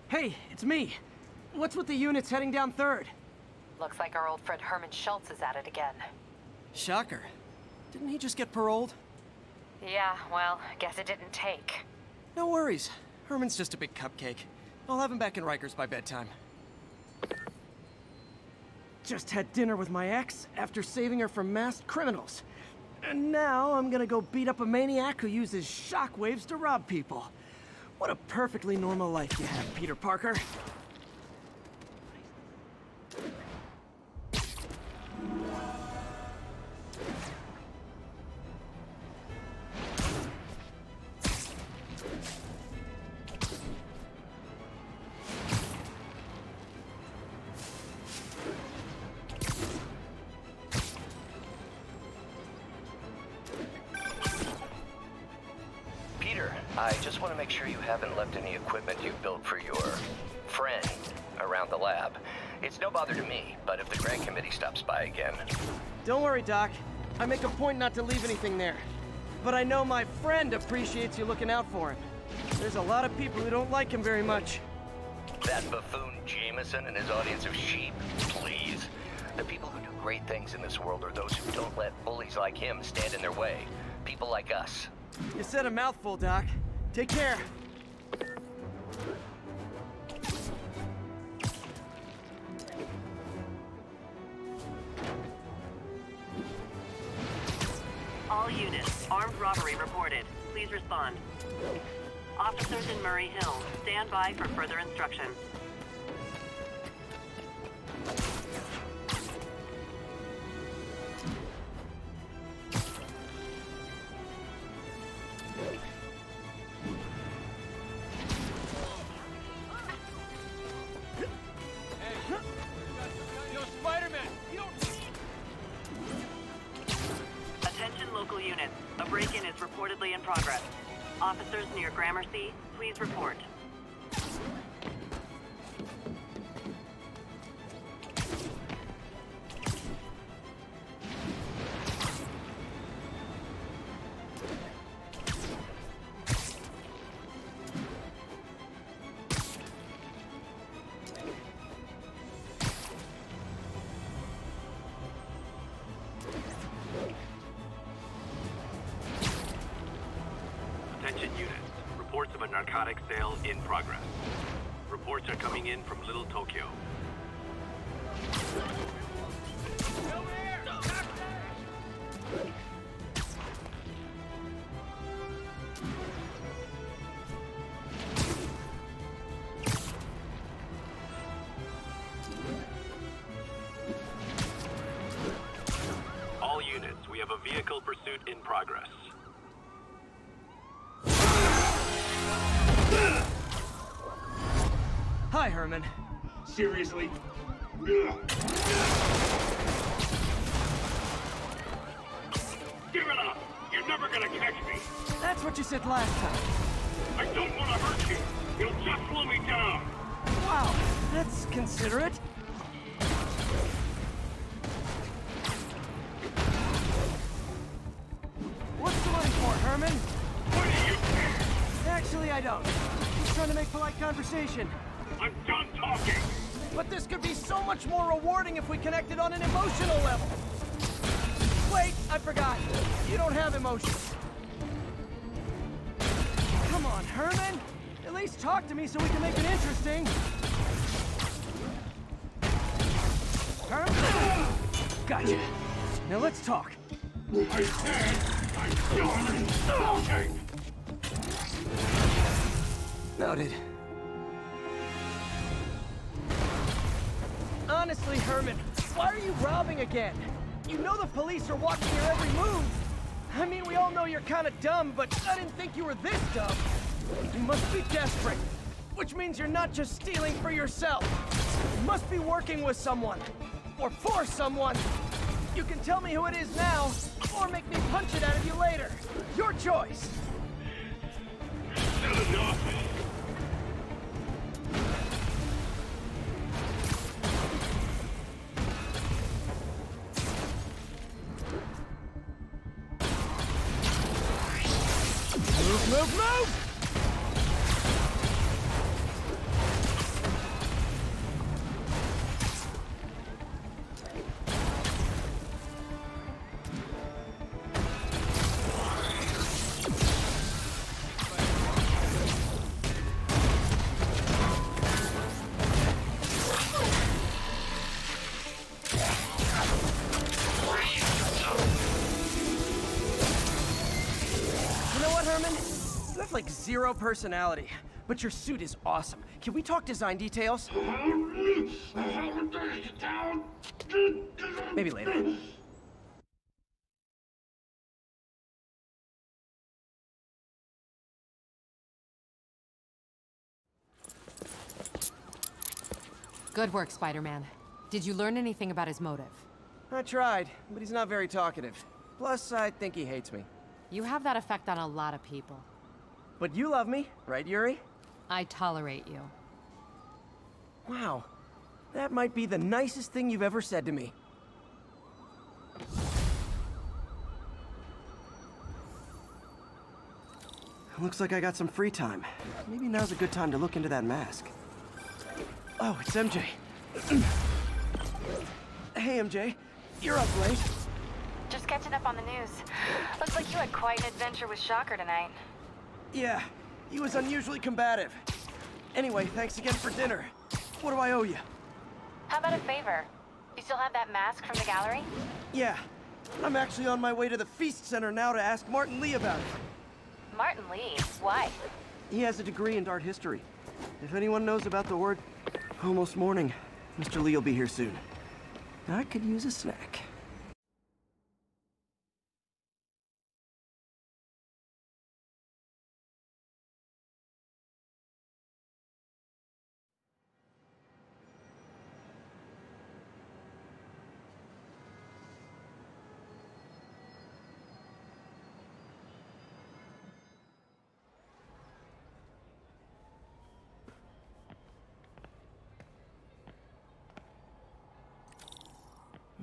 Hey, it's me. What's with the units heading down 3rd? Looks like our old friend Herman Schultz is at it again. Shocker. Didn't he just get paroled? Yeah, well, guess it didn't take. No worries. Herman's just a big cupcake. I'll have him back in Rikers by bedtime. Just had dinner with my ex after saving her from masked criminals. And now I'm gonna go beat up a maniac who uses shockwaves to rob people. What a perfectly normal life you have, Peter Parker. I just want to make sure you haven't left any equipment you've built for your friend around the lab. It's no bother to me, but if the grant committee stops by again... Don't worry, Doc. I make a point not to leave anything there. But I know my friend appreciates you looking out for him. There's a lot of people who don't like him very much. That buffoon Jameson and his audience of sheep, please. The people who do great things in this world are those who don't let bullies like him stand in their way. People like us. You said a mouthful, Doc. Take care. All units, armed robbery reported. Please respond. Officers in Murray Hill, stand by for further instructions. Local units, a break-in is reportedly in progress. Officers near Gramercy, please report. Attention units. Reports of a narcotic sale in progress. Reports are coming in from Little Tokyo. All units, we have a vehicle pursuit in progress. Hi, Herman. Seriously? Give it up! You're never gonna catch me! That's what you said last time. I don't want to hurt you! You'll just slow me down! Wow, that's considerate. What's the money for, Herman? What do you care? Actually, I don't. Just trying to make polite conversation. I'm done talking! But this could be so much more rewarding if we connected on an emotional level. Wait, I forgot. You don't have emotions. Come on, Herman. At least talk to me so we can make it interesting. Herman? Gotcha. Now let's talk. I said I'm done talking! Noted. Honestly, Herman, why are you robbing again? You know the police are watching your every move. I mean, we all know you're kind of dumb, but I didn't think you were this dumb. You must be desperate, which means you're not just stealing for yourself. You must be working with someone, or for someone. You can tell me who it is now, or make me punch it out of you later. Your choice. Not enough! Move, move, move! like zero personality. But your suit is awesome. Can we talk design details? Maybe later. Good work, Spider-Man. Did you learn anything about his motive? I tried, but he's not very talkative. Plus, I think he hates me. You have that effect on a lot of people. But you love me, right, Yuri? I tolerate you. Wow. That might be the nicest thing you've ever said to me. Looks like I got some free time. Maybe now's a good time to look into that mask. Oh, it's MJ. Hey, MJ. You're up late. Just catching up on the news. Looks like you had quite an adventure with Shocker tonight. Yeah, he was unusually combative. Anyway, thanks again for dinner. What do I owe you? How about a favor? You still have that mask from the gallery? Yeah, I'm actually on my way to the Feast Center now to ask Martin Lee about it. Martin Lee? Why? He has a degree in art history. If anyone knows about the word almost morning, Mr. Lee will be here soon. I could use a snack.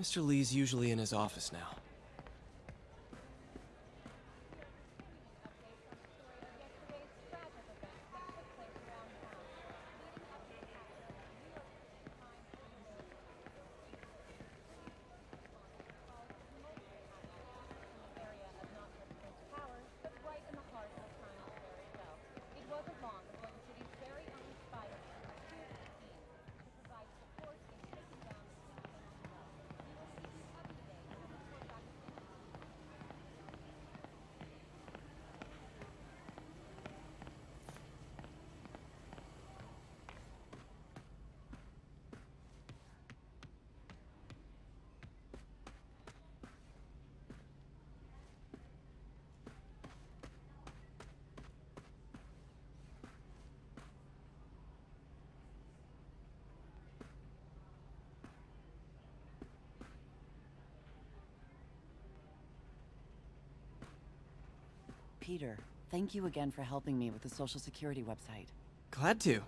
Mr. Lee's usually in his office now. Peter, thank you again for helping me with the Social Security website. Glad to.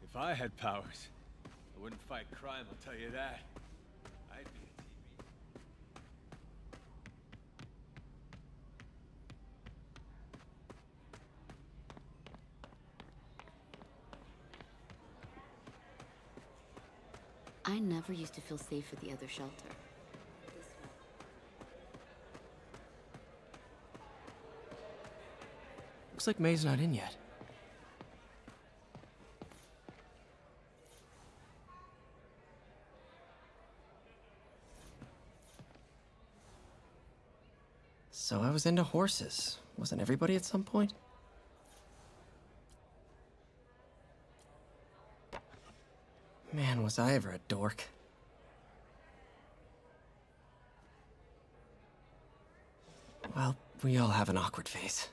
If I had powers, I wouldn't fight crime, I'll tell you that. I'd be a TV. I never used to feel safe at the other shelter. This one. Looks like May's not in yet. So I was into horses. Wasn't everybody at some point? Man, was I ever a dork. Well, we all have an awkward phase.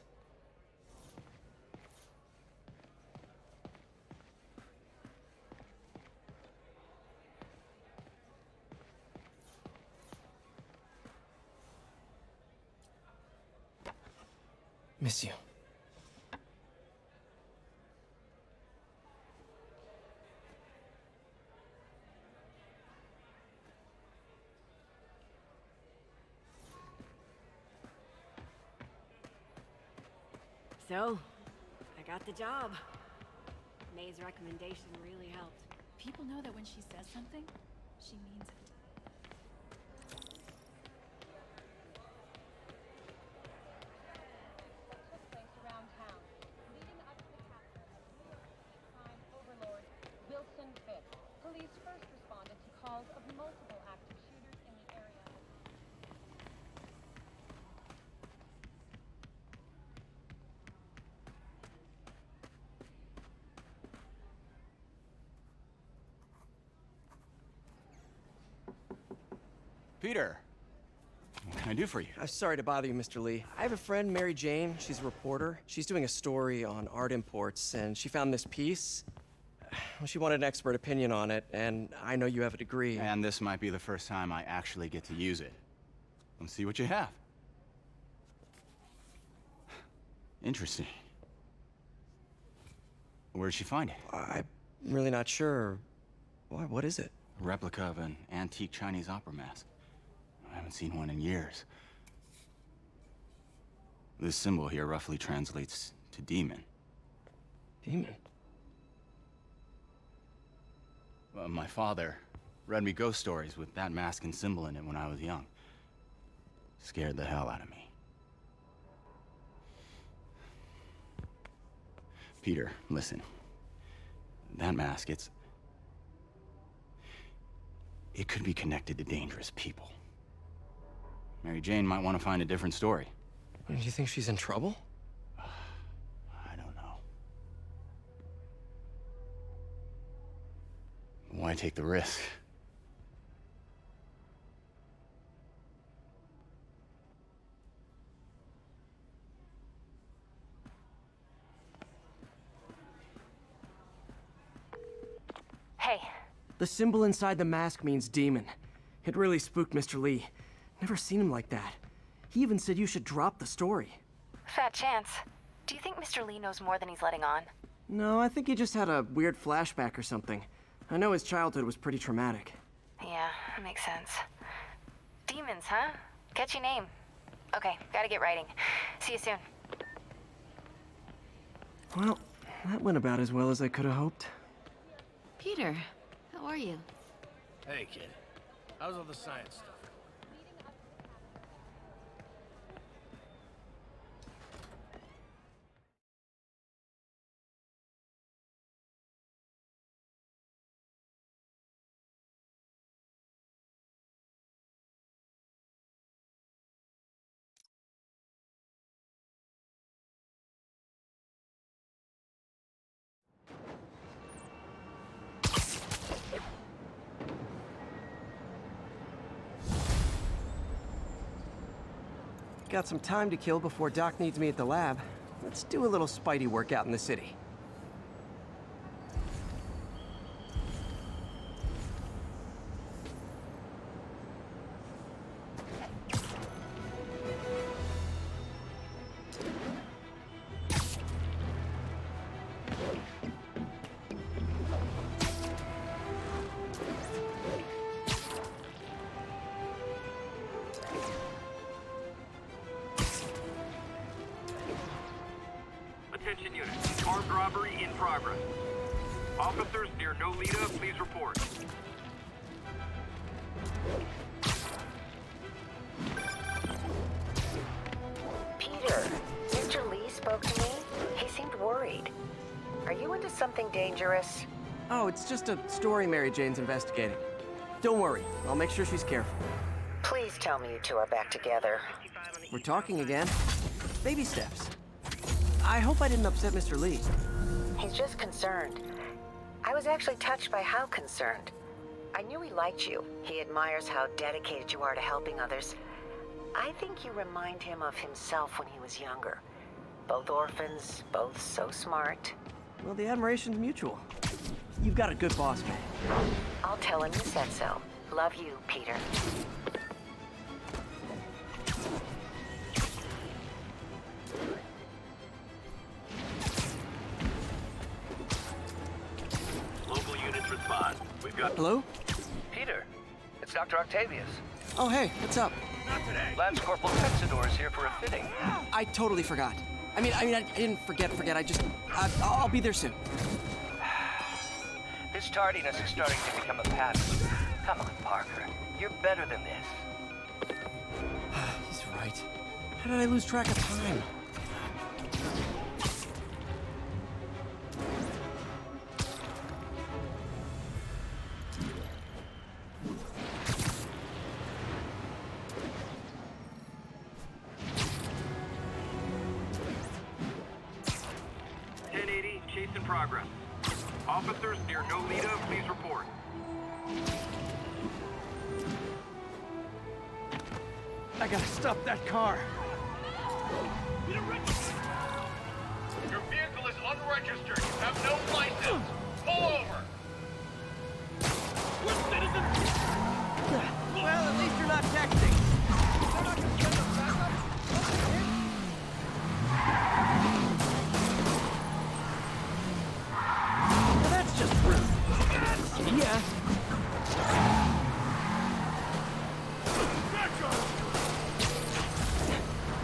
Miss you. So, I got the job. May's recommendation really helped. People know that when she says something, she means it. Peter. What can I do for you? I'm sorry to bother you, Mr. Lee. I have a friend, Mary Jane. She's a reporter. She's doing a story on art imports, and she found this piece. Well, she wanted an expert opinion on it, and I know you have a degree. And this might be the first time I actually get to use it. Let's see what you have. Interesting. Where'd she find it? I'm really not sure. Why, what is it? A replica of an antique Chinese opera mask. I haven't seen one in years. This symbol here roughly translates to demon. Demon? My father read me ghost stories with that mask and symbol in it when I was young. Scared the hell out of me. Peter, listen. That mask, it could be connected to dangerous people. Mary Jane might want to find a different story. Do you think she's in trouble? I don't know. Why take the risk? Hey. The symbol inside the mask means demon. It really spooked Mr. Lee. Never seen him like that. He even said you should drop the story. Fat chance. Do you think Mr. Lee knows more than he's letting on? No, I think he just had a weird flashback or something. I know his childhood was pretty traumatic. Yeah, makes sense. Demons, huh? Catchy name. Okay, gotta get writing. See you soon. Well, that went about as well as I could have hoped. Peter, how are you? Hey, kid. How's all the science stuff? Got some time to kill before Doc needs me at the lab. Let's do a little Spidey workout in the city. Attention units. Armed robbery in progress. Officers near Nolita, please report. Peter, Mr. Lee spoke to me. He seemed worried. Are you into something dangerous? Oh, it's just a story Mary Jane's investigating. Don't worry, I'll make sure she's careful. Please tell me you two are back together. We're talking again. Baby steps. I hope I didn't upset Mr. Lee. He's just concerned. I was actually touched by how concerned. I knew he liked you. He admires how dedicated you are to helping others. I think you remind him of himself when he was younger. Both orphans, both so smart. Well, the admiration's mutual. You've got a good boss, man. I'll tell him you said so. Love you, Peter. Local units respond. We've got... Hello? Peter, it's Dr. Octavius. Oh, hey, what's up? Not today. Lance Corporal Texador is here for a fitting. I totally forgot. I mean, I didn't forget. I just... I'll be there soon. This tardiness is starting to become a pattern. Come on, Parker. You're better than this. He's right. How did I lose track of time? Chase in progress. Officers near Nolita, please report. I gotta stop that car. Your vehicle is unregistered. You have no license. Pull over. We're citizens. Well, at least you're not texting. They're not gonna send us back up? Well, that's just rude. Yeah.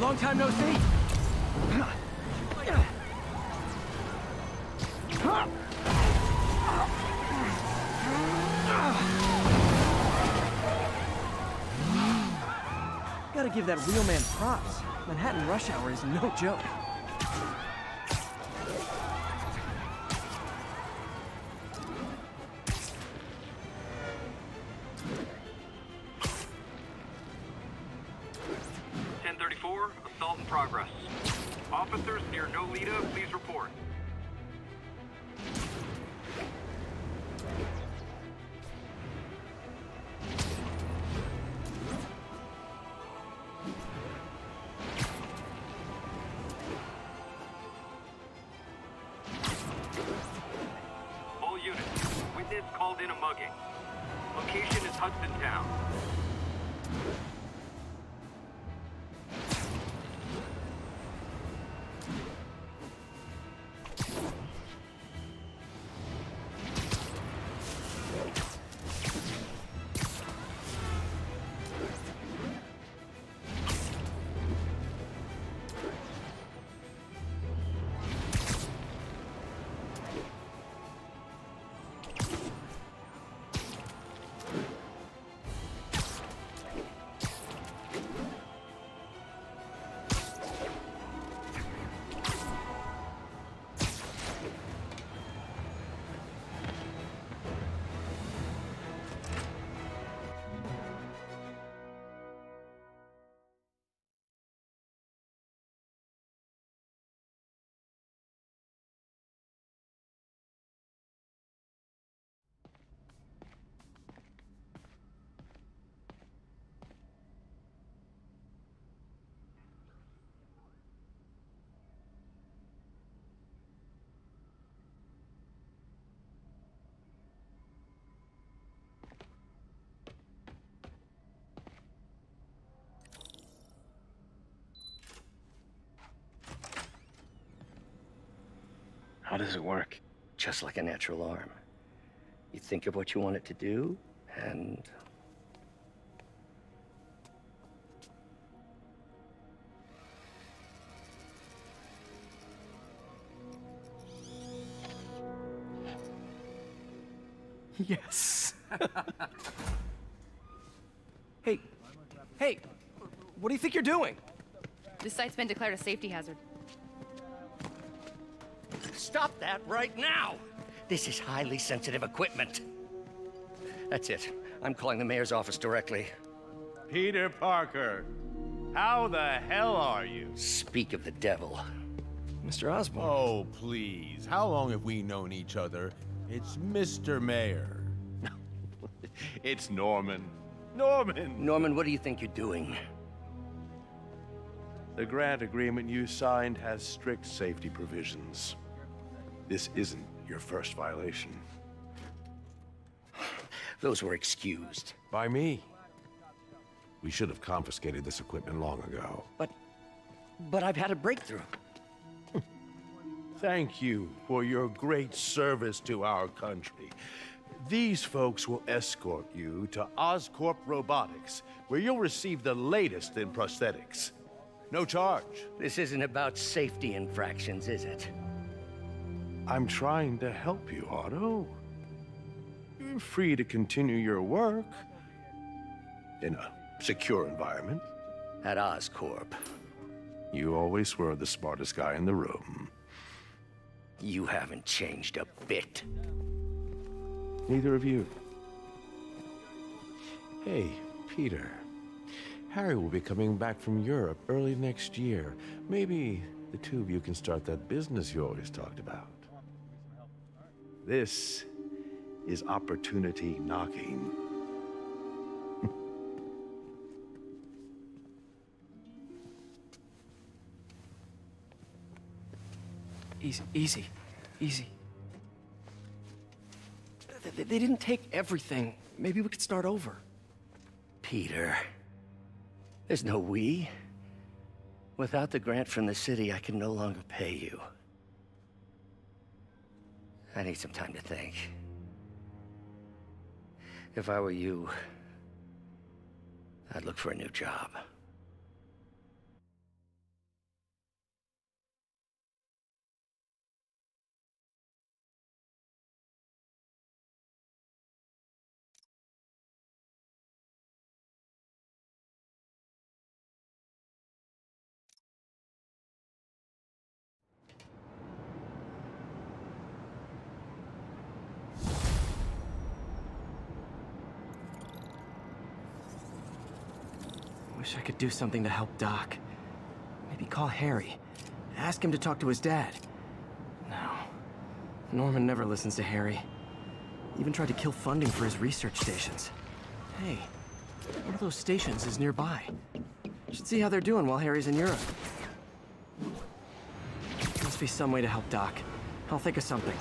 Long time no see. Gotta give that wheelman props. Manhattan rush hour is no joke. Assault in progress. Officers near Nolita, please report. All units. Witness called in a mugging. Location is Hudson Town. How does it work? Just like a natural arm. You think of what you want it to do, and... Yes. Hey, what do you think you're doing? This site's been declared a safety hazard. Stop that right now! This is highly sensitive equipment. That's it. I'm calling the mayor's office directly. Peter Parker, how the hell are you? Speak of the devil. Mr. Osborn. Oh, please. How long have we known each other? It's Mr. Mayor. It's Norman. Norman, what do you think you're doing? The grant agreement you signed has strict safety provisions. This isn't your first violation. Those were excused. By me. We should have confiscated this equipment long ago. But I've had a breakthrough. Thank you for your great service to our country. These folks will escort you to Oscorp Robotics, where you'll receive the latest in prosthetics. No charge. This isn't about safety infractions, is it? I'm trying to help you, Otto. You're free to continue your work in a secure environment. At Oscorp. You always were the smartest guy in the room. You haven't changed a bit. Neither of you. Hey, Peter. Harry will be coming back from Europe early next year. Maybe the two of you can start that business you always talked about. This is opportunity knocking. Easy. They didn't take everything. Maybe we could start over. Peter, there's no we. Without the grant from the city, I can no longer pay you. I need some time to think. If I were you, I'd look for a new job. Wish I could do something to help Doc. Maybe call Harry. Ask him to talk to his dad. No. Norman never listens to Harry. Even tried to kill funding for his research stations. Hey, one of those stations is nearby. Should see how they're doing while Harry's in Europe. Must be some way to help Doc. I'll think of something.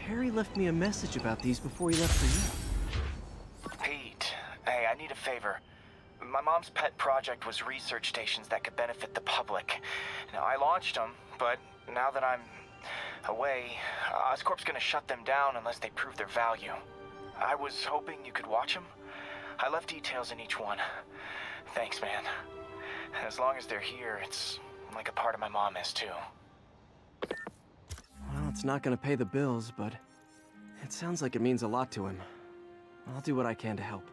Harry left me a message about these before he left for you. Pete, hey, I need a favor. My mom's pet project was research stations that could benefit the public. Now, I launched them, but now that I'm away, Oscorp's gonna shut them down unless they prove their value. I was hoping you could watch them. I left details in each one. Thanks, man. As long as they're here, it's like a part of my mom is, too. Well, it's not gonna pay the bills, but it sounds like it means a lot to him. I'll do what I can to help.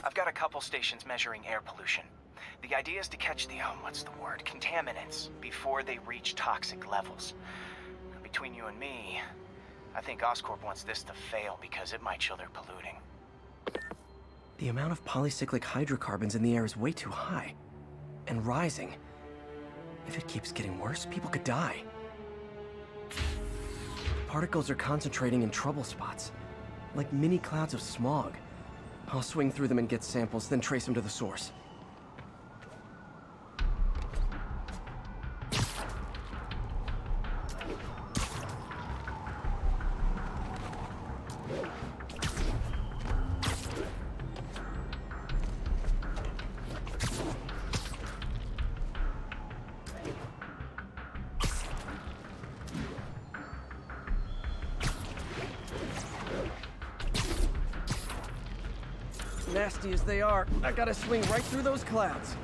I've got a couple stations measuring air pollution. The idea is to catch the, contaminants before they reach toxic levels. Between you and me, I think Oscorp wants this to fail because it might show they're polluting. The amount of polycyclic hydrocarbons in the air is way too high. And rising. If it keeps getting worse, people could die. Particles are concentrating in trouble spots, like mini clouds of smog. I'll swing through them and get samples, then trace them to the source. Nasty as they are, I gotta swing right through those clouds.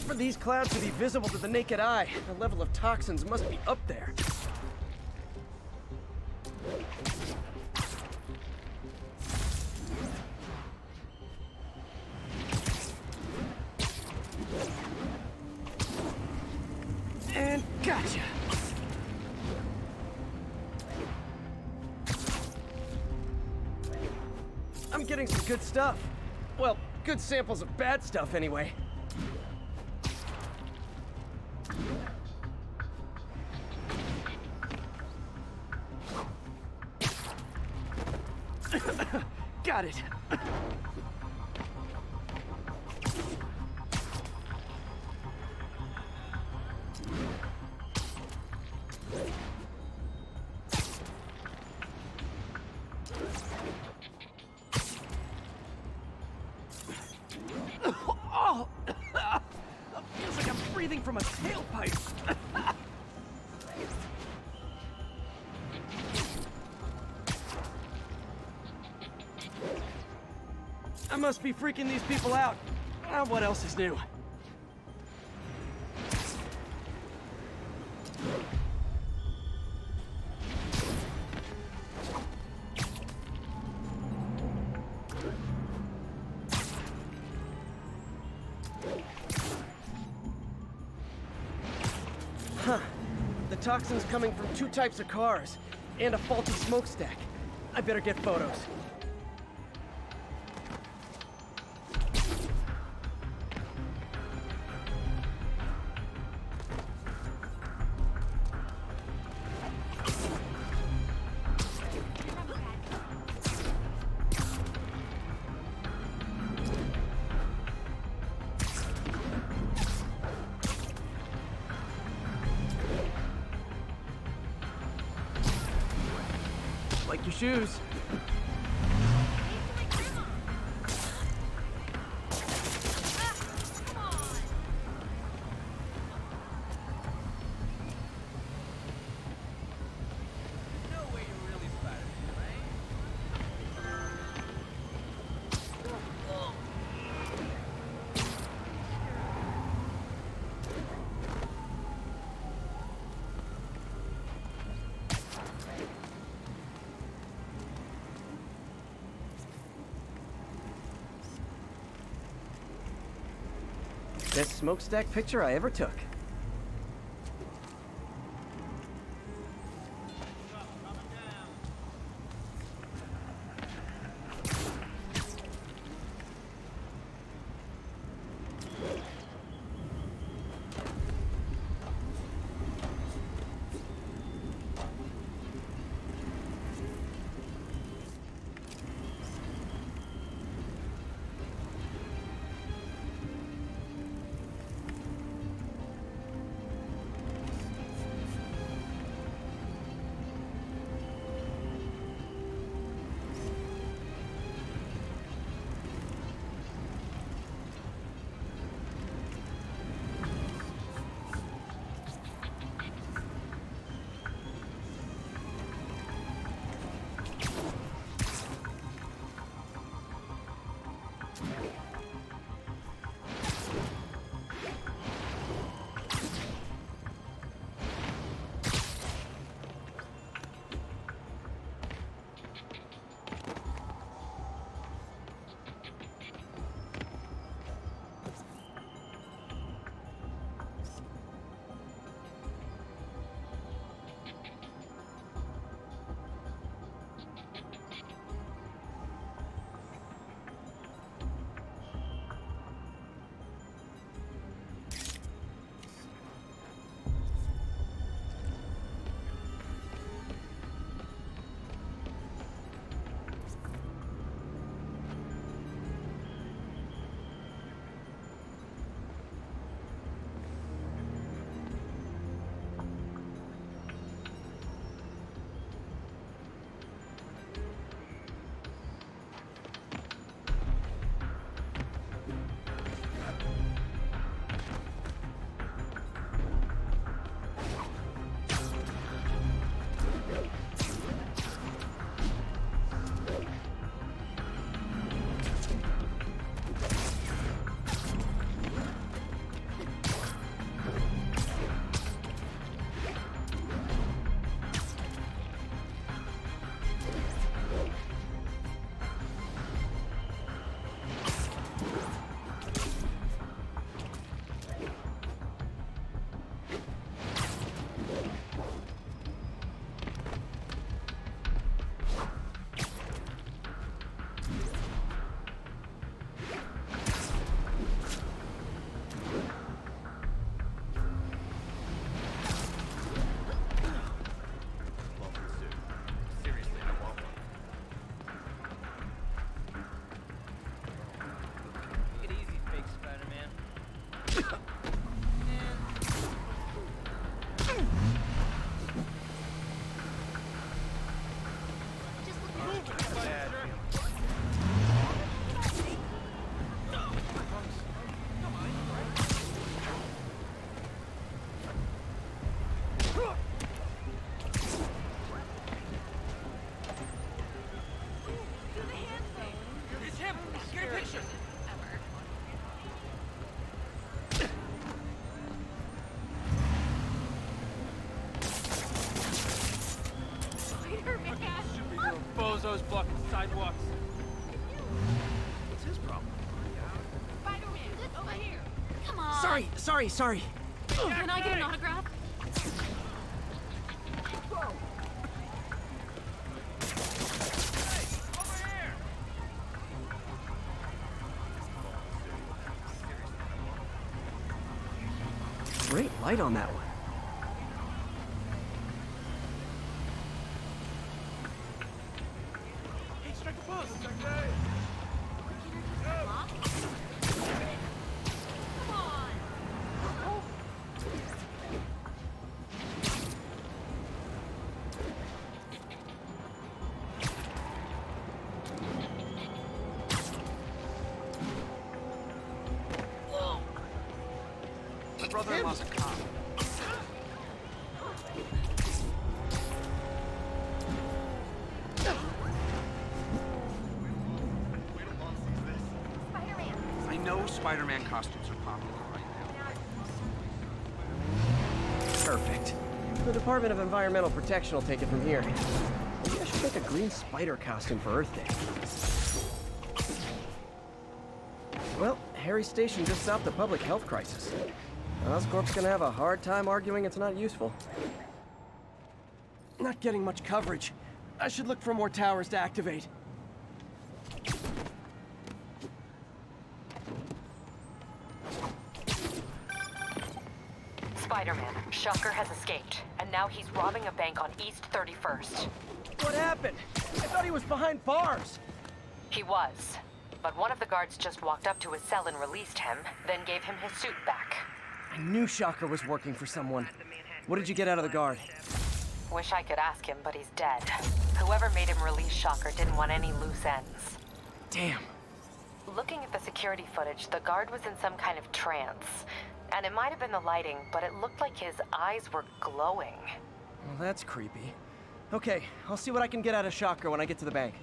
For these clouds to be visible to the naked eye, the level of toxins must be up there. And gotcha! I'm getting some good stuff. Well, Good samples of bad stuff, anyway. Got it. Oh! Feels like I'm breathing from a tailpipe. I must be freaking these people out. What else is new? Huh. The toxin's coming from 2 types of cars, and a faulty smokestack. I better get photos. Like your shoes. Best smokestack picture I ever took. bozos blocking sidewalks. What's his problem? Spider-Man, over here. Come on. Sorry. Can I get an autograph? Great light on that one. My brother-in-law's a cop. I know Spider-Man costumes are popular right now. Perfect. The Department of Environmental Protection will take it from here. Maybe I should make a green spider costume for Earth Day. Well, Harry's station just stopped the public health crisis. Oscorp's gonna have a hard time arguing it's not useful. Not getting much coverage. I should look for more towers to activate. Spider-Man, Shocker has escaped, and now he's robbing a bank on East 31st. What happened? I thought he was behind bars. He was, but one of the guards just walked up to his cell and released him, then gave him his suit back. I knew Shocker was working for someone. What did you get out of the guard? Wish I could ask him, but he's dead. Whoever made him release Shocker didn't want any loose ends. Damn. Looking at the security footage, the guard was in some kind of trance. And it might have been the lighting, but it looked like his eyes were glowing. Well, that's creepy. Okay, I'll see what I can get out of Shocker when I get to the bank.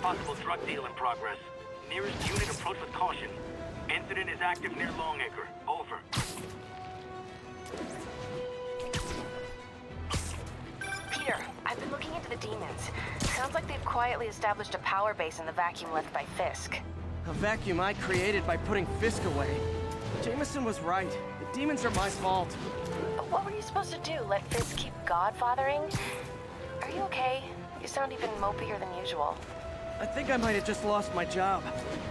Possible drug deal in progress. Nearest unit approach with caution. Incident is active near Longacre. Over. Peter, I've been looking into the demons. Sounds like they've quietly established a power base in the vacuum left by Fisk. A vacuum I created by putting Fisk away. Jameson was right. The demons are my fault. But what were you supposed to do? Let Fisk keep godfathering? Are you okay? You sound even mopier than usual. I think I might have just lost my job.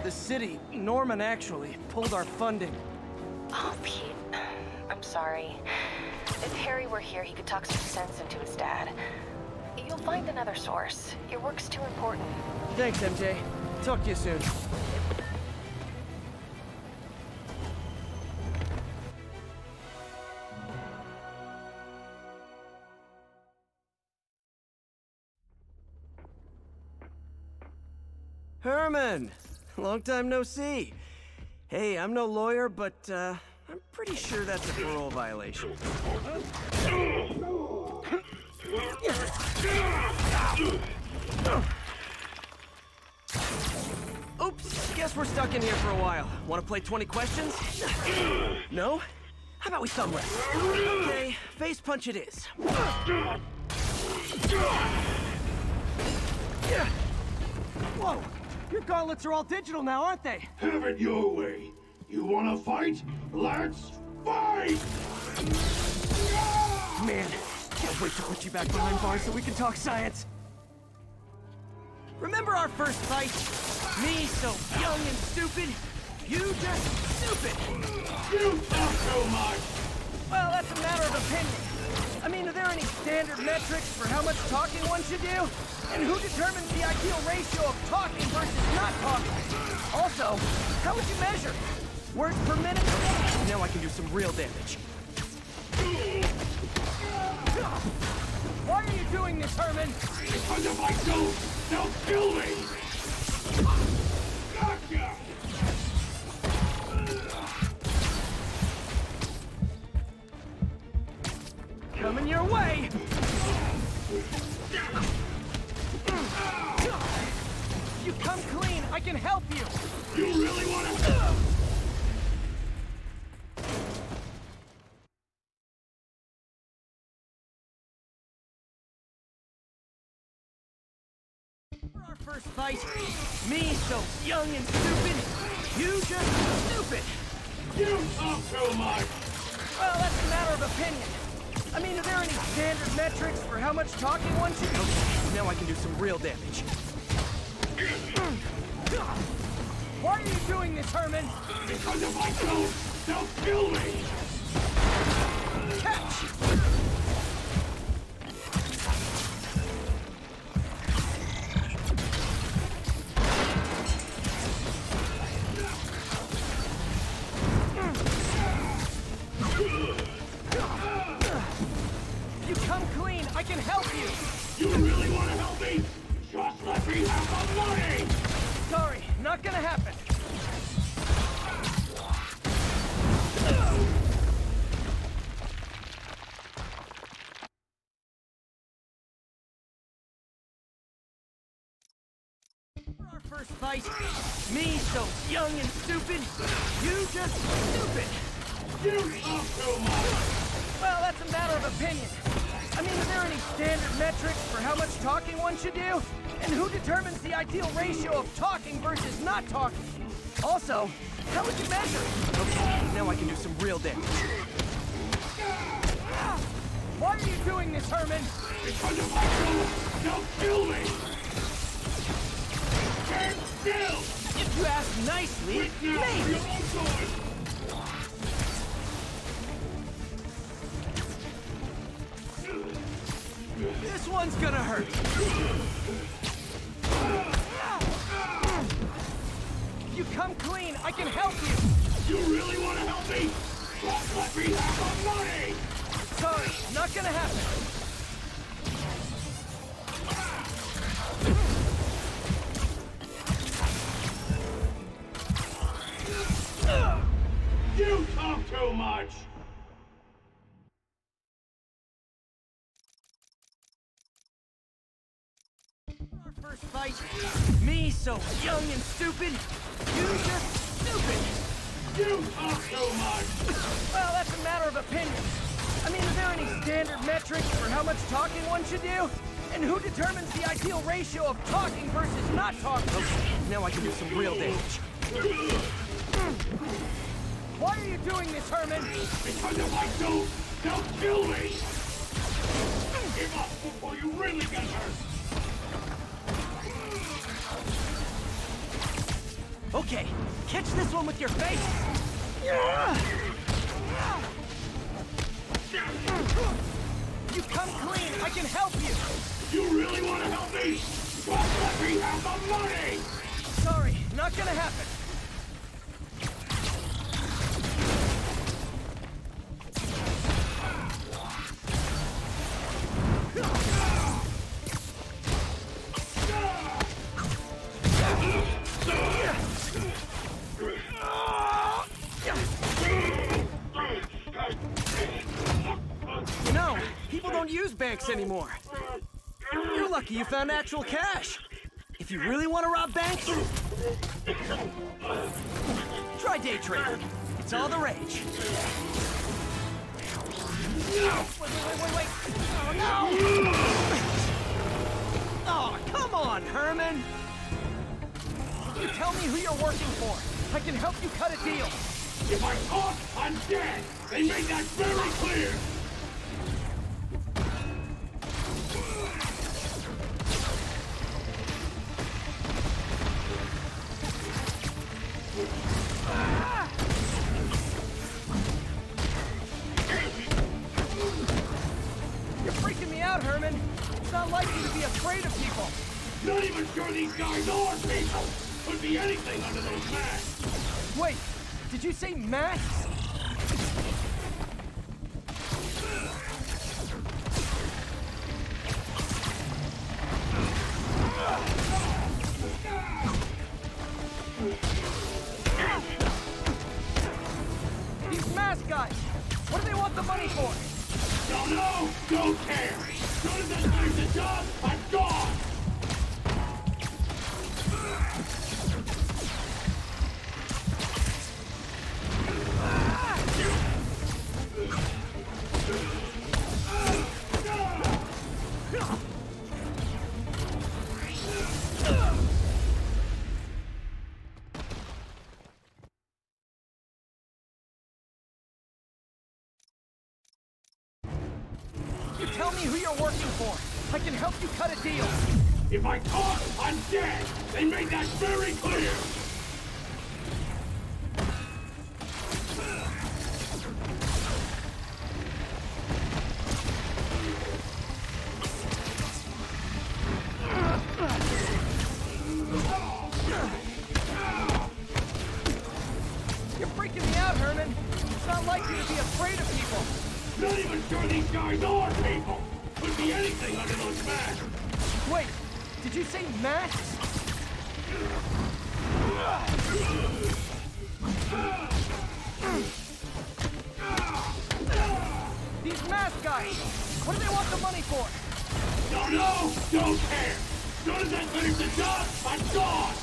The city, Norman actually, pulled our funding. Oh, Pete. I'm sorry. If Harry were here, he could talk some sense into his dad. You'll find another source. Your work's too important. Thanks, MJ. Talk to you soon. Herman! Long time no see. Hey, I'm no lawyer, but, I'm pretty sure that's a parole violation. Oops, guess we're stuck in here for a while. Want to play 20 questions? No? How about we thumb wrestle? Okay, face punch it is. Whoa! Your gauntlets are all digital now, aren't they? Have it your way. You wanna fight? Let's fight! Man, can't wait to put you back behind bars so we can talk science. Remember our first fight? Me so young and stupid, you just stupid. You talk so much! Well, that's a matter of opinion. I mean, are there any standard metrics for how much talking one should do? And who determines the ideal ratio of talking versus not talking? Also, how would you measure? Words per minute? Now I can do some real damage. Why are you doing this, Herman? Because if I don't, they'll kill me! Gotcha! Coming your way! come clean, I can help you! You really want to... Our first fight, me so young and stupid, you just stupid! You talk too much! Well, that's a matter of opinion. I mean, are there any standard metrics for how much talking one should... Okay, now I can do some real damage. Why are you doing this, Herman? Because if I don't, they'll kill me! Catch! You come clean, I can help you! You really want to help me? Just let me have the money! Sorry, not gonna happen. Our first fight, me so young and stupid, you just stupid! You talk too much! Well, that's a matter of opinion. I mean, are there any standard metrics for how much talking one should do? And who determines the ideal ratio of talking versus not talking? Also, how would you measure it? Okay, now I can do some real damage. Why are you doing this, Herman? Because if I do, they'll kill me! Stand still! If you ask nicely, Quit now, maybe. your own choice! This one's gonna hurt. If you come clean, I can help you. You really want to help me? Just let me have the money! Sorry, not gonna happen. You talk too much! Our first fight, me so young and stupid, you just stupid! You talk too much! Well, that's a matter of opinion. I mean, are there any standard metrics for how much talking one should do? And who determines the ideal ratio of talking versus not talking? Okay, now I can do some real damage. Why are you doing this, Herman? Because if I don't, they'll kill me! Give up before you really get hurt! Okay, catch this one with your face! You come clean, I can help you! You really want to help me? Just let me have the money! Sorry, not gonna happen. You know, people don't use banks anymore. You're lucky you found actual cash. If you really want to rob banks, try day trading. It's all the rage. Wait. Oh, no! Oh, come on, Herman! You tell me who you're working for. I can help you cut a deal. If I talk, I'm dead! They made that very clear! You're freaking me out, Herman. It's not like you to be afraid of people. Not even sure these guys are people! Could be anything under those masks! Wait, did you say masks? These mask guys, what do they want the money for? Don't know, don't care! As soon as I finish the job, I'm gone! you're working for. I can help you cut a deal. If I talk, I'm dead. They made that very clear. You're freaking me out, Herman. It's not like you to be afraid of people. Not even sure these guys are people. Could be anything under those masks. Wait, did you say masks? These mask guys, what do they want the money for? Don't know, don't care. As soon as I finish the job, I'm gone.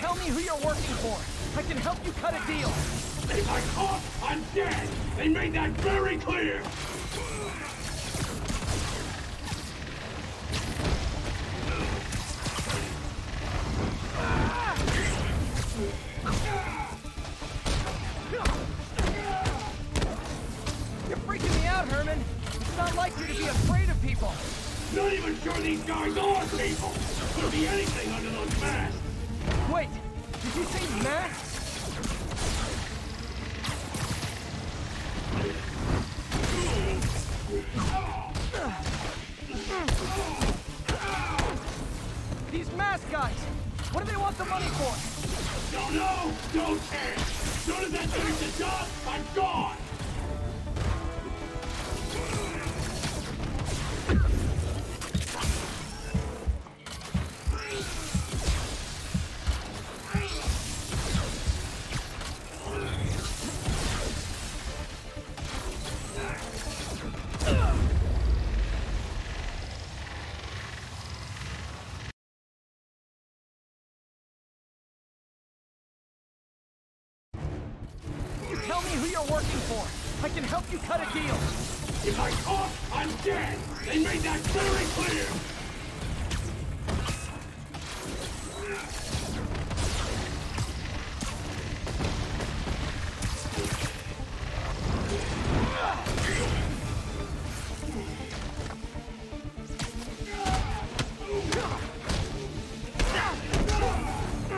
Tell me who you're working for. I can help you cut a deal. If I talk, I'm dead. They made that very clear. You're freaking me out, Herman. It's not like you to be afraid of people. Not even sure these guys are people. Could be anything under those masks. Wait, did you say masks? These mask guys, what do they want the money for? Don't know, don't care. As soon as I finish the job, I'm gone. Tell me who you're working for. I can help you cut a deal. If I talk, I'm dead. They made that very clear.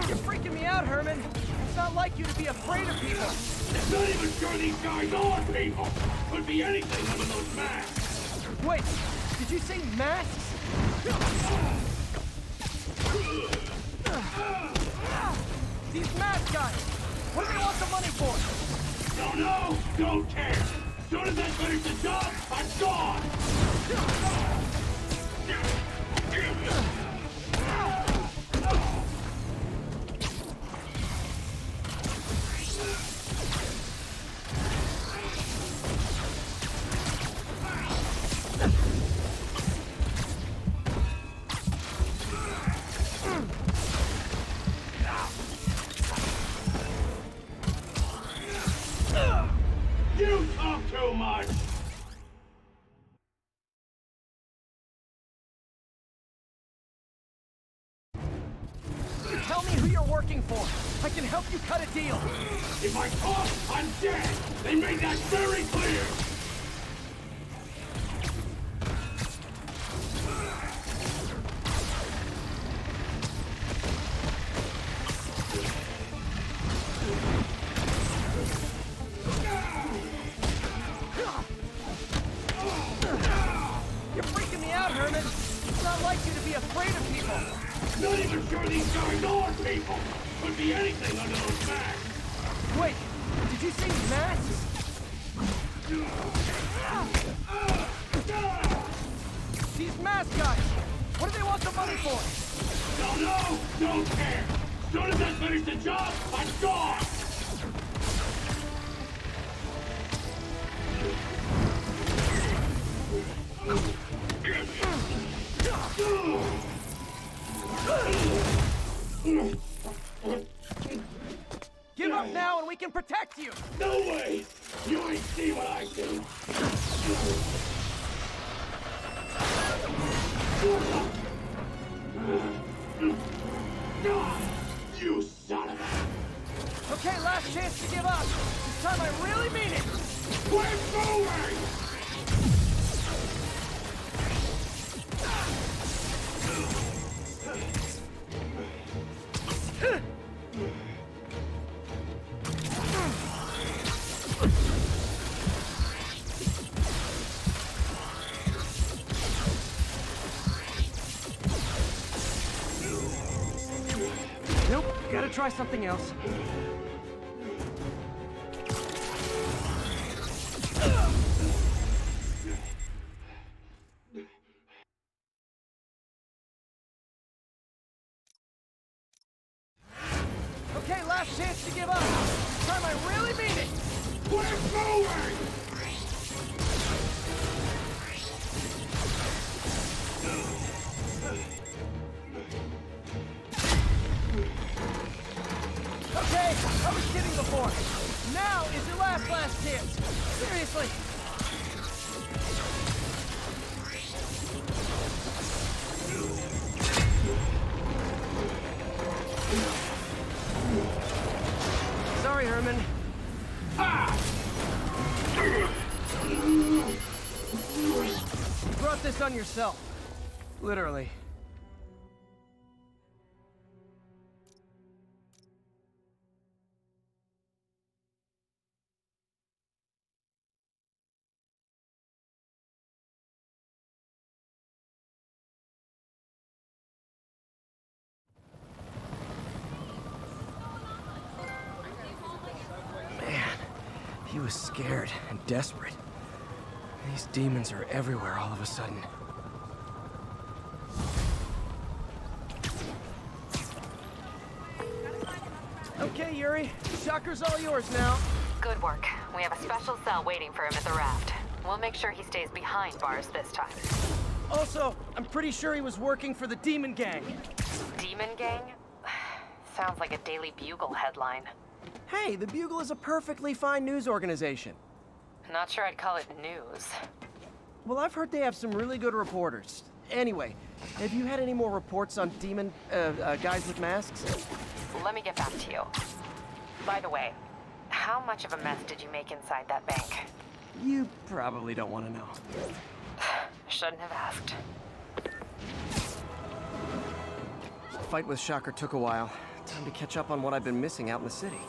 You're freaking me out, Herman. It's not like you to be afraid of people. Not even sure these guys are people. Could be anything under those masks. Wait, did you say masks? These mask guys, what do they want the money for? Don't know, don't care. As soon as I finish the job, I'm gone. You talk too much! Tell me who you're working for. I can help you cut a deal. If I talk, I'm dead! They made that very clear! You're freaking me out, Herman. It's not like you to be afraid of people. Not even sure these guys are people. Could be anything under those masks. Wait, did you say masks? These mask guys, what do they want the money for? Don't know, don't care. As soon as I finish the job, I'm gone. can protect you! No way! You ain't see what I do! You son of a... Okay, last chance to give up. This time I really mean it! We're moving! Nope, gotta try something else. Okay, last chance to give up. This time I really mean it. We're moving! Okay, I was kidding before. Now is your last chance. Seriously. Sorry, Herman. You brought this on yourself. Literally. He was scared and desperate. These demons are everywhere all of a sudden. Okay, Yuri. Shocker's all yours now. Good work. We have a special cell waiting for him at the raft. We'll make sure he stays behind bars this time. Also, I'm pretty sure he was working for the Demon Gang. Demon Gang? Sounds like a Daily Bugle headline. Hey, the Bugle is a perfectly fine news organization. Not sure I'd call it news. Well, I've heard they have some really good reporters. Anyway, have you had any more reports on demon, guys with masks? Let me get back to you. By the way, how much of a mess did you make inside that bank? You probably don't want to know. Shouldn't have asked. The fight with Shocker took a while. Time to catch up on what I've been missing out in the city.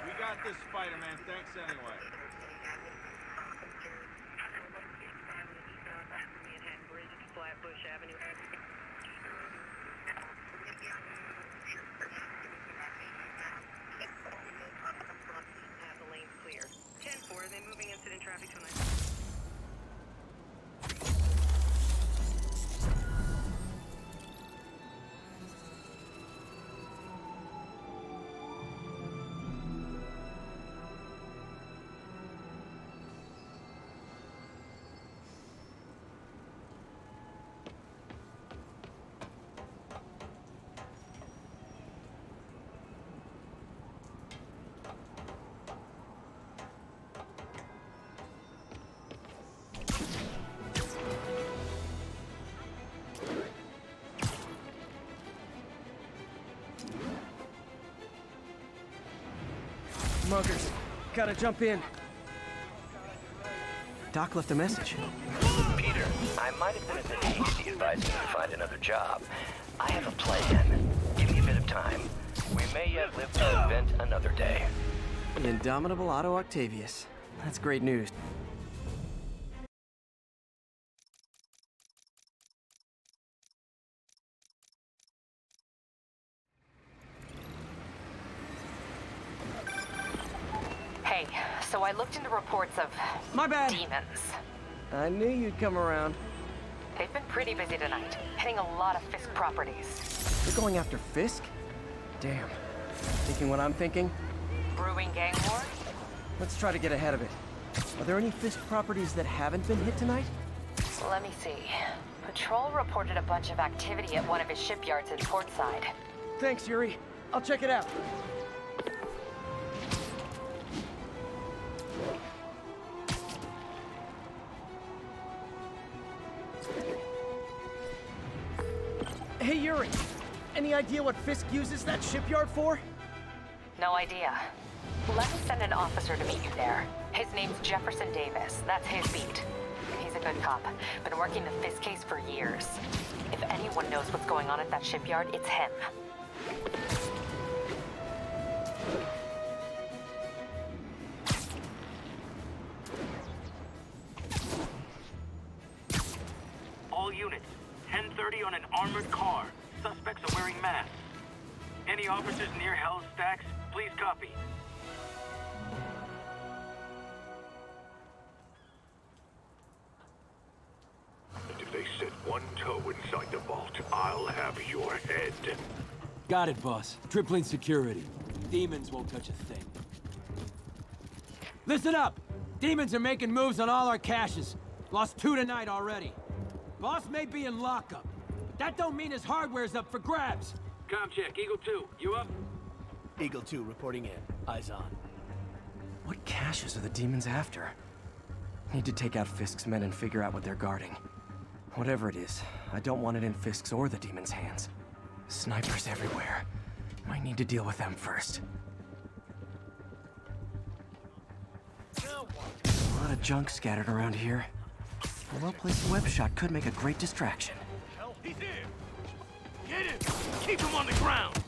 We got this, Spider-Man. Thanks anyway. The lane's clear. 10-4, then moving incident traffic to 9. Muggers, gotta jump in. Doc left a message. Peter, I might have been a bit hasty advising you to find another job. I have a plan. Give me a bit of time. We may yet live to invent another day. The indomitable Otto Octavius. That's great news. Hey, so I looked into reports of... My bad. Demons. I knew you'd come around. They've been pretty busy tonight, hitting a lot of Fisk properties. You're going after Fisk? Damn. Thinking what I'm thinking? Brewing gang war? Let's try to get ahead of it. Are there any Fisk properties that haven't been hit tonight? Let me see. Patrol reported a bunch of activity at one of his shipyards in Portside. Thanks, Yuri. I'll check it out. Hey, Yuri. Any idea what Fisk uses that shipyard for? No idea. Let me send an officer to meet you there. His name's Jefferson Davis. That's his beat. He's a good cop. Been working the Fisk case for years. If anyone knows what's going on at that shipyard, it's him. All units, 10:30 on an armored car. Suspects are wearing masks. Any officers near Hell's Stacks, please copy. And if they set one toe inside the vault, I'll have your head. Got it, boss. Tripling security. Demons won't touch a thing. Listen up! Demons are making moves on all our caches. Lost 2 tonight already. Boss may be in lockup, but that don't mean his hardware's up for grabs. Com check, Eagle 2, you up? Eagle 2 reporting in. Eyes on. What caches are the demons after? Need to take out Fisk's men and figure out what they're guarding. Whatever it is, I don't want it in Fisk's or the demons' hands. Snipers everywhere. Might need to deal with them first. A lot of junk scattered around here. A well-placed web shot could make a great distraction. Hell, he's here! Get him! Keep him on the ground!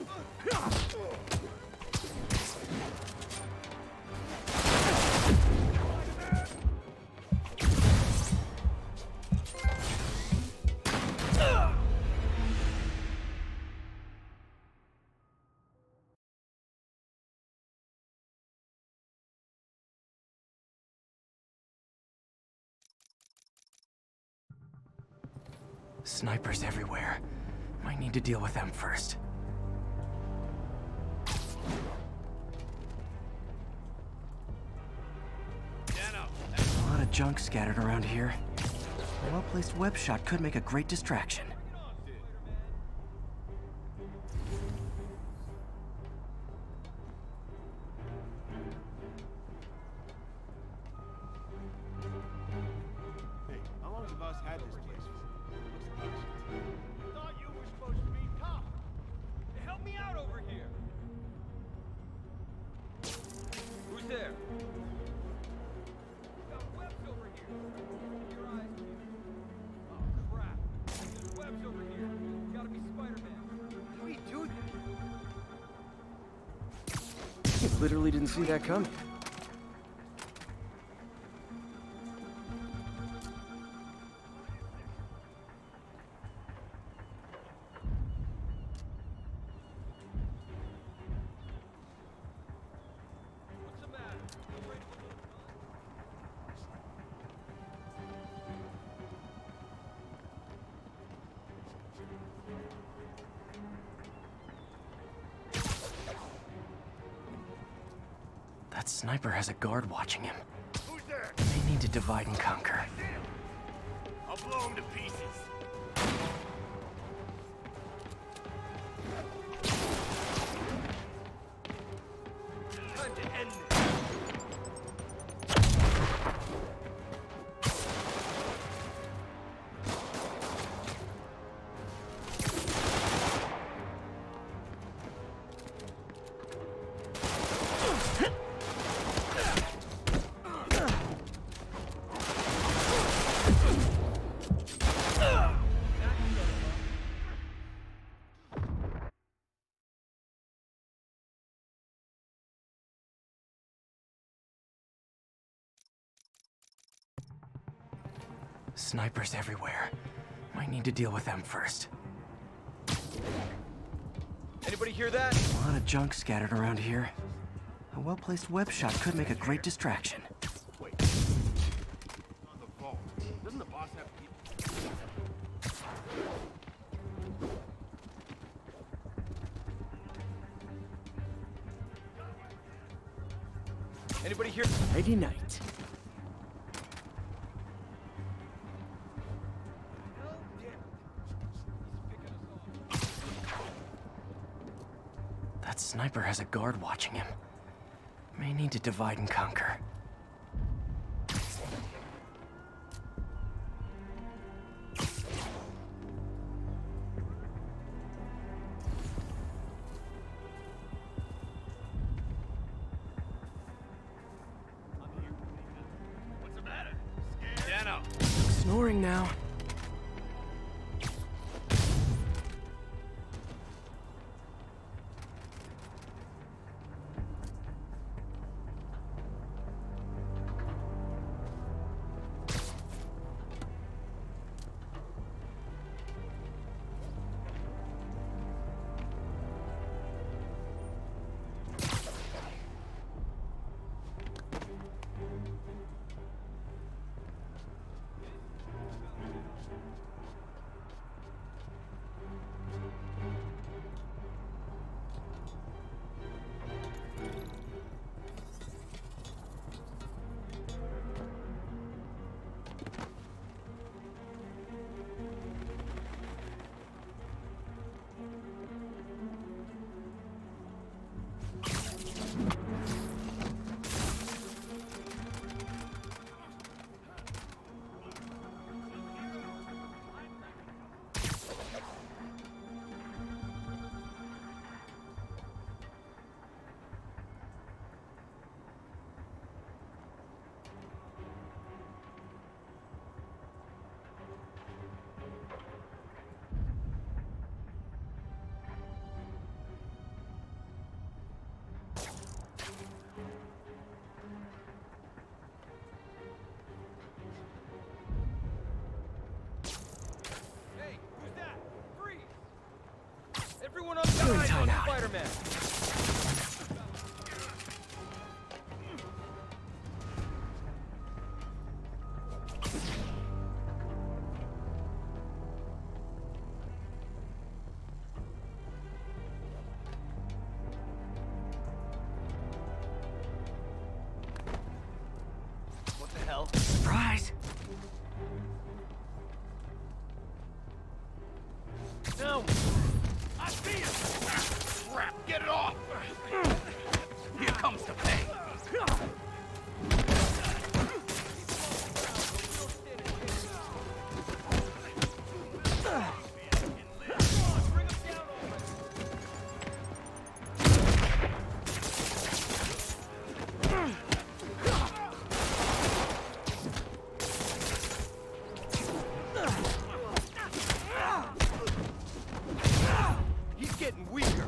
Snipers everywhere. Might need to deal with them first. A lot of junk scattered around here. A well-placed web shot could make a great distraction. Hey, how long have the boss had this place for? I thought you were supposed to be cop. Help me out over here. Who's there? Got webs over here. Your eyes peeled. Oh crap! There's webs over here. Gotta be Spider-Man. How do we do this? You literally didn't see that coming. That sniper has a guard watching him. Who's there? They need to divide and conquer. I'll blow him to pieces. Time to end this. Snipers everywhere. Might need to deal with them first. Anybody hear that? A lot of junk scattered around here. A well-placed web shot could make a great distraction. Wait. On the vault. Doesn't the boss have people? Anybody here? Nighty night. That sniper has a guard watching him. May need to divide and conquer. What's the matter? Scared? Dano. Snoring now. Everyone on side on Spider-Man! What the hell? Surprise! No! I see it! Crap, get it off! Here comes the pay. He's getting weaker.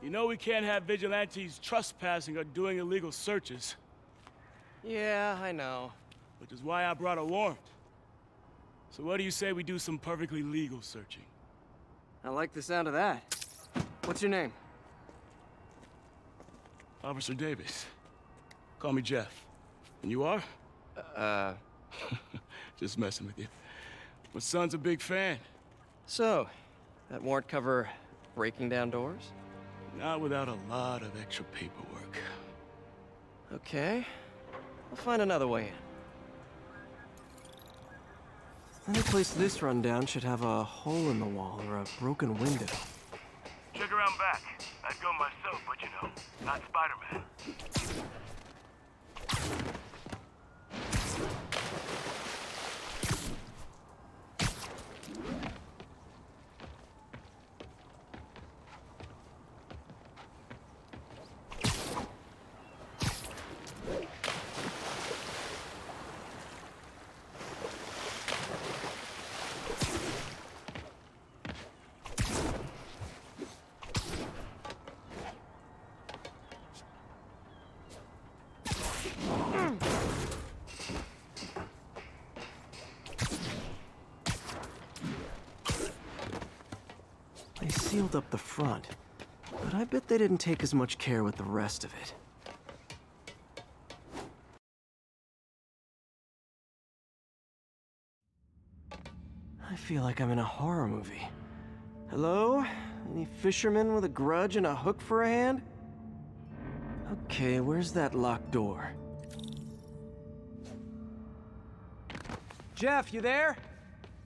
You know we can't have vigilantes trespassing or doing illegal searches. Yeah, I know. Which is why I brought a warrant. So what do you say we do some perfectly legal searching? I like the sound of that. What's your name? Officer Davis. Call me Jeff. And you are? Just messing with you. My son's a big fan. So, that warrant cover breaking down doors? Not without a lot of extra paperwork. Okay. I'll find another way in. Any place this rundown should have a hole in the wall or a broken window. Check around back. I'd go myself, but you know, not Spider-Man. They sealed up the front. But I bet they didn't take as much care with the rest of it. I feel like I'm in a horror movie. Hello? Any fisherman with a grudge and a hook for a hand? Okay, where's that locked door? Jeff, you there?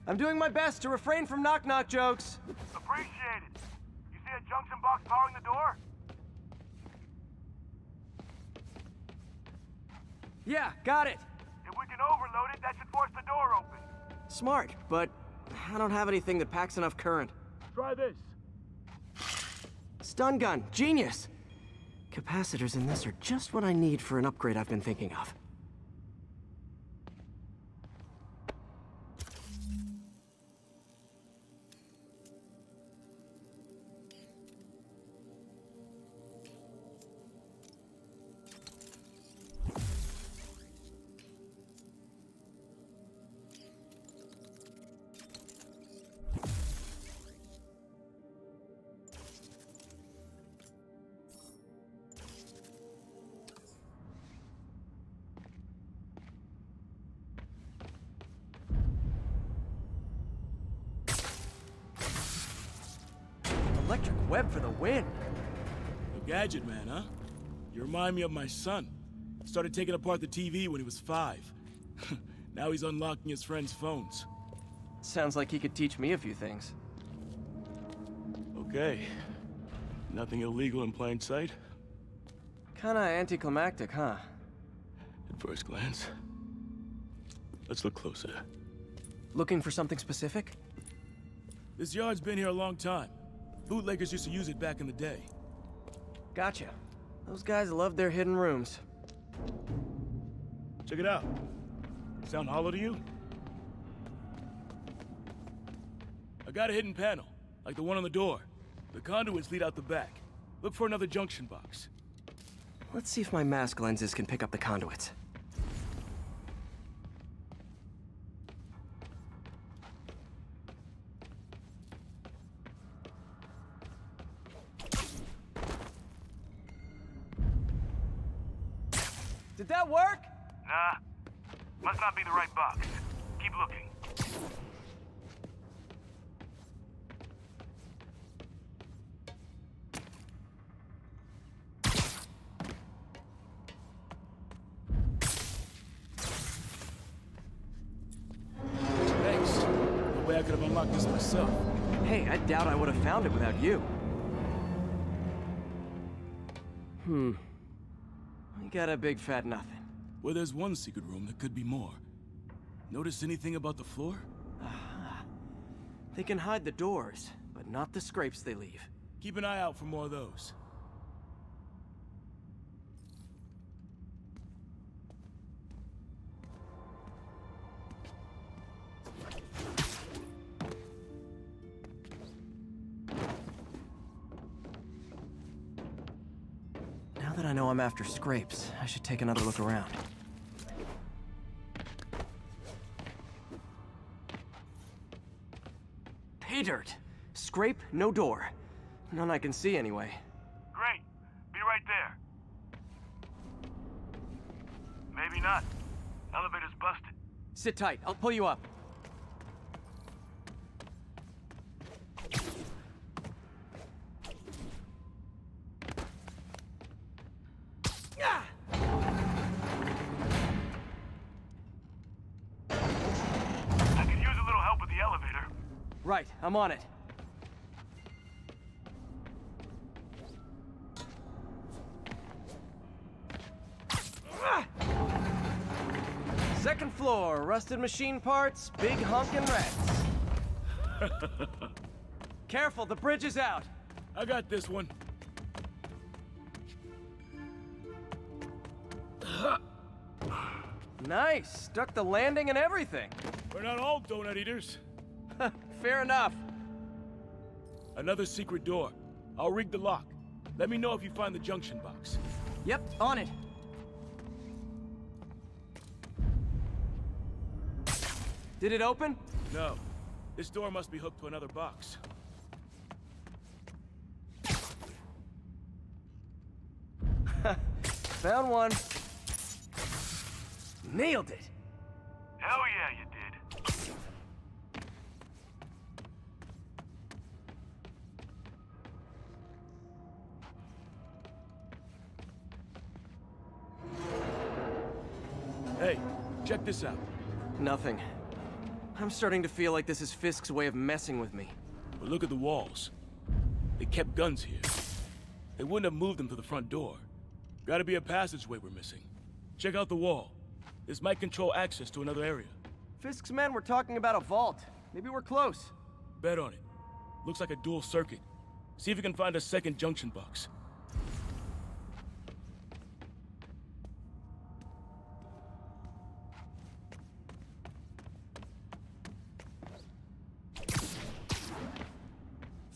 I'm doing my best to refrain from knock-knock jokes. Appreciate it. You see a junction box powering the door? Yeah, got it. If we can overload it, that should force the door open. Smart, but I don't have anything that packs enough current. Try this. Stun gun, genius! Capacitors in this are just what I need for an upgrade I've been thinking of. Electric web for the win. A gadget man, huh? You remind me of my son. Started taking apart the TV when he was 5. Now he's unlocking his friends' phones. Sounds like he could teach me a few things. Okay. Nothing illegal in plain sight? Kinda anticlimactic, huh? At first glance. Let's look closer. Looking for something specific? This yard's been here a long time. Bootleggers used to use it back in the day. Gotcha. Those guys love their hidden rooms. Check it out. Sound hollow to you? I got a hidden panel, like the one on the door. The conduits lead out the back. Look for another junction box. Let's see if my mask lenses can pick up the conduits. Did that work? Nah. Must not be the right box. Keep looking. Thanks. No way I could have unlocked this myself. Hey, I doubt I would have found it without you. We got a big fat nothing. Well, there's one secret room that could be more. Notice anything about the floor? Aha. They can hide the doors, but not the scrapes they leave. Keep an eye out for more of those. Now that I know I'm after scrapes, I should take another look around. Pay dirt! Scrape, no door. None I can see anyway. Great. Be right there. Maybe not. Elevator's busted. Sit tight, I'll pull you up. I could use a little help with the elevator. Right, I'm on it. Second floor, rusted machine parts, big honkin' rats. Careful, the bridge is out. I got this one. Nice, stuck the landing and everything. We're not all donut eaters. Fair enough. Another secret door. I'll rig the lock. Let me know if you find the junction box. Yep, on it. Did it open? No. This door must be hooked to another box. Found one. Nailed it. Hell yeah, you did. Hey, check this out. Nothing. I'm starting to feel like this is Fisk's way of messing with me. But look at the walls. They kept guns here. They wouldn't have moved them to the front door. Gotta be a passageway we're missing. Check out the wall. This might control access to another area. Fisk's men were talking about a vault. Maybe we're close. Bet on it. Looks like a dual circuit. See if you can find a second junction box.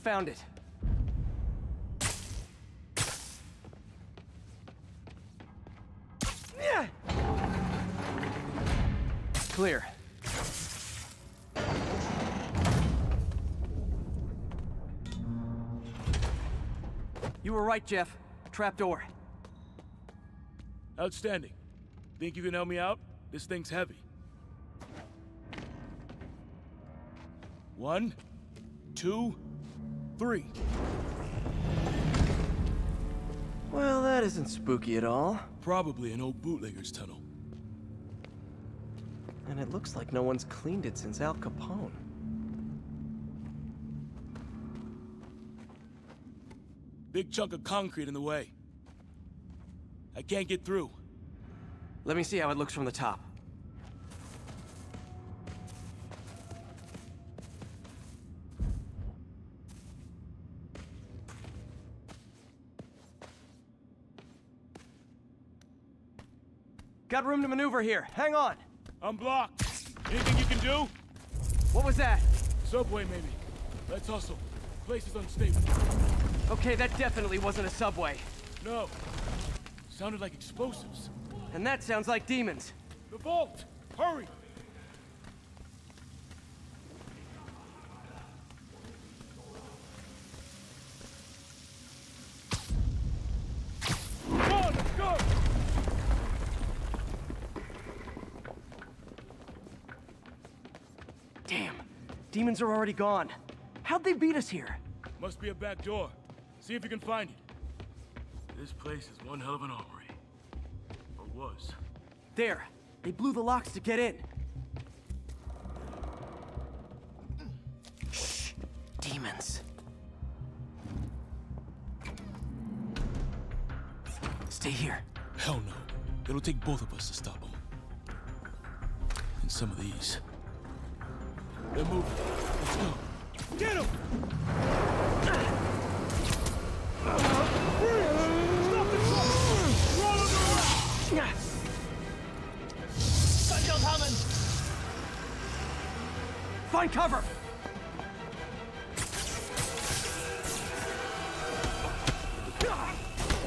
Found it. Yeah. Clear. You were right, Jeff. Trapdoor. Outstanding. Think you can help me out? This thing's heavy. 1, 2, 3. Well, that isn't spooky at all. Probably an old bootlegger's tunnel. And it looks like no one's cleaned it since Al Capone. Big chunk of concrete in the way. I can't get through. Let me see how it looks from the top. Got room to maneuver here. Hang on. I'm blocked. Anything you can do? What was that? Subway, maybe. Let's hustle. Place is unstable. Okay, that definitely wasn't a subway. No. Sounded like explosives. And that sounds like demons. The vault! Hurry! Come on, let's go! Damn. Demons are already gone. How'd they beat us here? Must be a back door. See if you can find it. This place is one hell of an armory. Or was. There. They blew the locks to get in. Shh. Demons. Stay here. Hell no. It'll take both of us to stop them. And some of these. They're moving. Let's go. Get him! Find cover!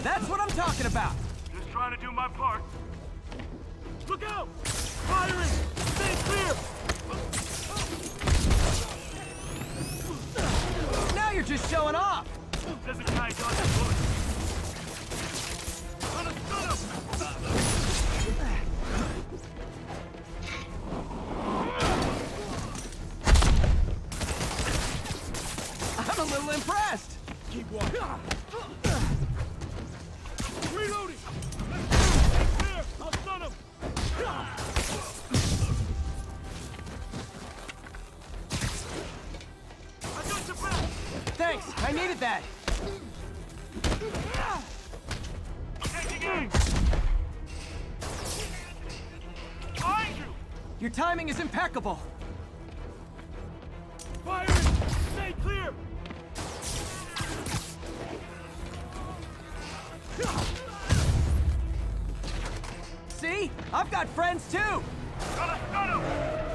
That's what I'm talking about! Just trying to do my part. Look out! Firing! Stay clear! Now you're just showing off! There's a guy dodging bullets. I'm a little impressed! Keep walking. Reloading! Clear! I'll stun him! I got your back! Thanks, I needed that! Taking aim! Behind you! Your timing is impeccable! Firing! Stay clear! See? I've got friends too! Gotta stun him!